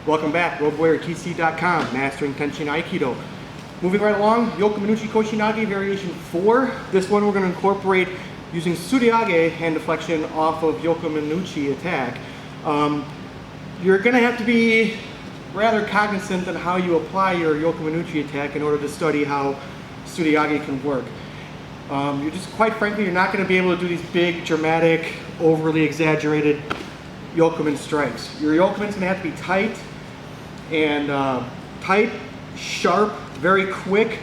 Welcome back, RoadWarriorTC.com, Mastering TenShin Aikido. Moving right along, Yokomanuchi Koshinage Variation 4. This one we're going to incorporate using Tsuryage hand deflection off of Yokomanuchi attack. You're going to have to be rather cognizant on how you apply your Yokomanuchi attack in order to study how Tsuryage can work. You're just, quite frankly, you're not going to be able to do these big, dramatic, overly exaggerated Yokomen strikes. Your Yokomen's going to have to be tight and sharp, very quick,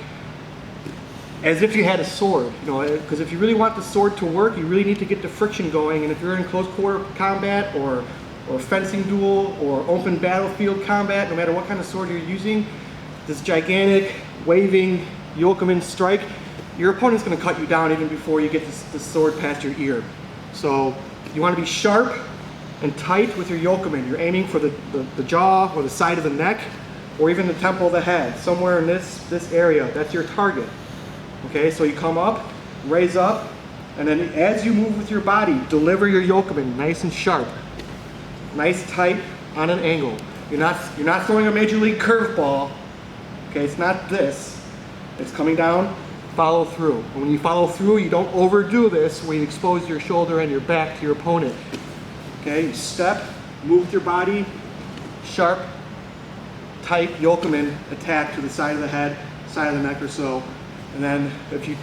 as if you had a sword. You know, because if you really want the sword to work, you really need to get the friction going. And if you're in close quarter combat or fencing duel or open battlefield combat, no matter what kind of sword you're using, this gigantic waving Yokomen strike, your opponent's going to cut you down even before you get the sword past your ear. So you want to be sharp and tight with your Yokomen. You're aiming for the jaw or the side of the neck or even the temple of the head, somewhere in this area. That's your target. Okay, so you come up, raise up, and then as you move with your body, deliver your Yokomen nice and sharp. Nice, tight, on an angle. You're not throwing a major league curveball. Okay, it's not this. It's coming down, follow through. And when you follow through, you don't overdo this where you expose your shoulder and your back to your opponent. Okay, you step, move with your body, sharp, tight Yokomen attack to the side of the head, side of the neck or so. And then if you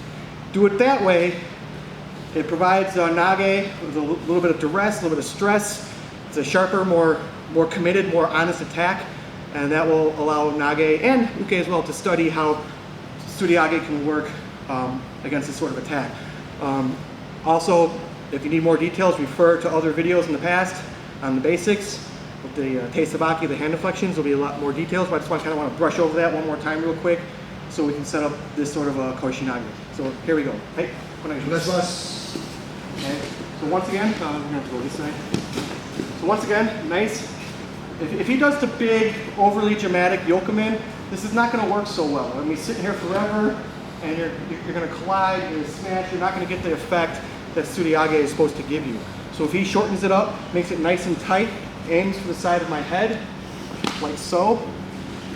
do it that way, it provides Nage with a little bit of duress, a little bit of stress. It's a sharper, more committed, more honest attack, and that will allow Nage and Uke as well to study how Tsuryage can work against this sort of attack. Also, if you need more details, refer to other videos in the past on the basics. With the Teisabaki, the hand deflections, there'll be a lot more details, but I just kind of want to brush over that one more time real quick so we can set up this sort of a Koshinage. So here we go. Hey, okay. So once again, we're going to have to go this side. So once again, nice. If he does the big, overly dramatic Yokomen, this is not going to work so well. I mean, sitting here forever, and you're going to collide, you're going to smash, you're not going to get the effect that Tsuryage is supposed to give you. So if he shortens it up, makes it nice and tight, aims for the side of my head, like so,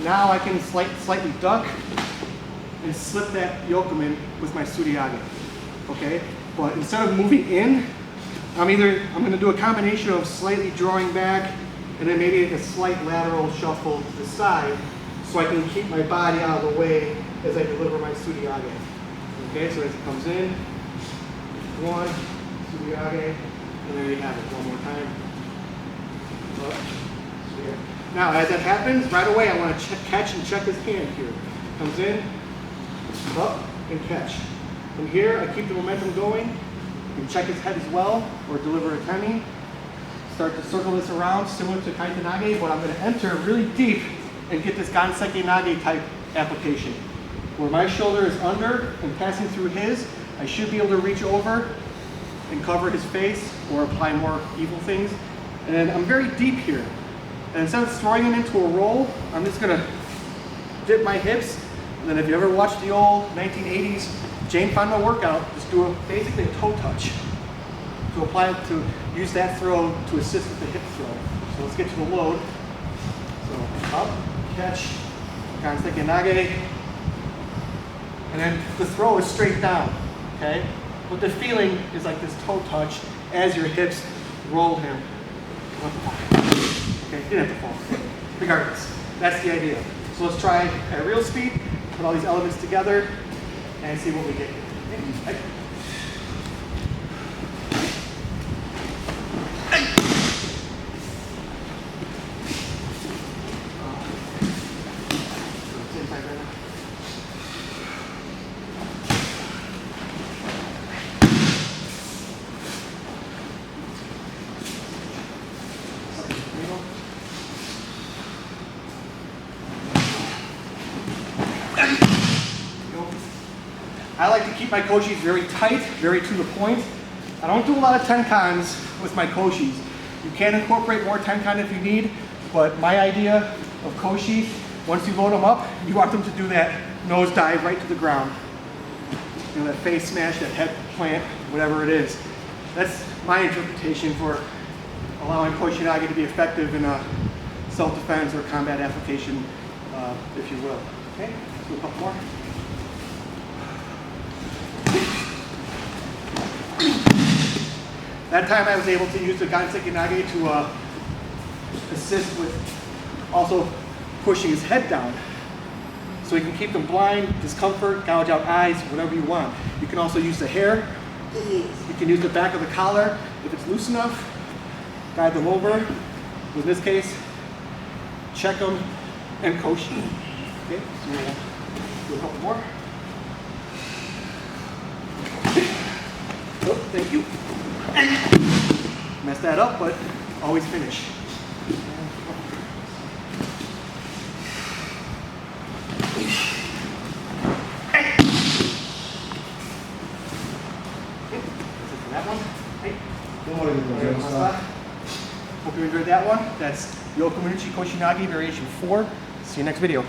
now I can slightly duck and slip that Yokomen with my Tsuryage. Okay? But instead of moving in, I'm going to do a combination of slightly drawing back and then maybe a slight lateral shuffle to the side so I can keep my body out of the way as I deliver my Tsuryage. Okay, so as it comes in, one, Tsuryage, and there you have it, one more time. Up, now as that happens, right away I want to catch and check his hand here. Comes in, up, and catch. From here, I keep the momentum going. And check his head as well, or deliver a temi. Start to circle this around, similar to Kaite Nage, but I'm going to enter really deep and get this Ganseki Nage type application. Where my shoulder is under and passing through his, I should be able to reach over and cover his face or apply more evil things. And I'm very deep here. And instead of throwing him into a roll, I'm just going to dip my hips. And then if you ever watched the old 1980s Jane Fonda workout, just do basically a toe touch to apply it, to use that throw to assist with the hip throw. So let's get to the load. So up, catch, Ganseki Nage, and then the throw is straight down, okay? But the feeling is like this toe touch as your hips roll him. Okay, you didn't have to fall. Regardless, that's the idea. So let's try at real speed, put all these elements together, and see what we get. Hey. I like to keep my koshis very tight, very to the point. I don't do a lot of tenkans with my koshis. You can incorporate more tenkan if you need, but my idea of koshi, once you load them up, you want them to do that nose dive right to the ground. You know, that face smash, that head plant, whatever it is. That's my interpretation for allowing Koshinage to be effective in self-defense or combat application, if you will. Okay, let's do a couple more. That time I was able to use the Koshinage to assist with also pushing his head down. So you can keep them blind, discomfort, gouge out eyes, whatever you want. You can also use the hair. You can use the back of the collar if it's loose enough. Guide them over. In this case, check them and koshi. Okay, so we'll do a couple more. Oh, thank you. Messed that up, but always finish. That one. Hope you enjoyed that one. That's Yokomanuchi Koshinage Variation 4. See you next video.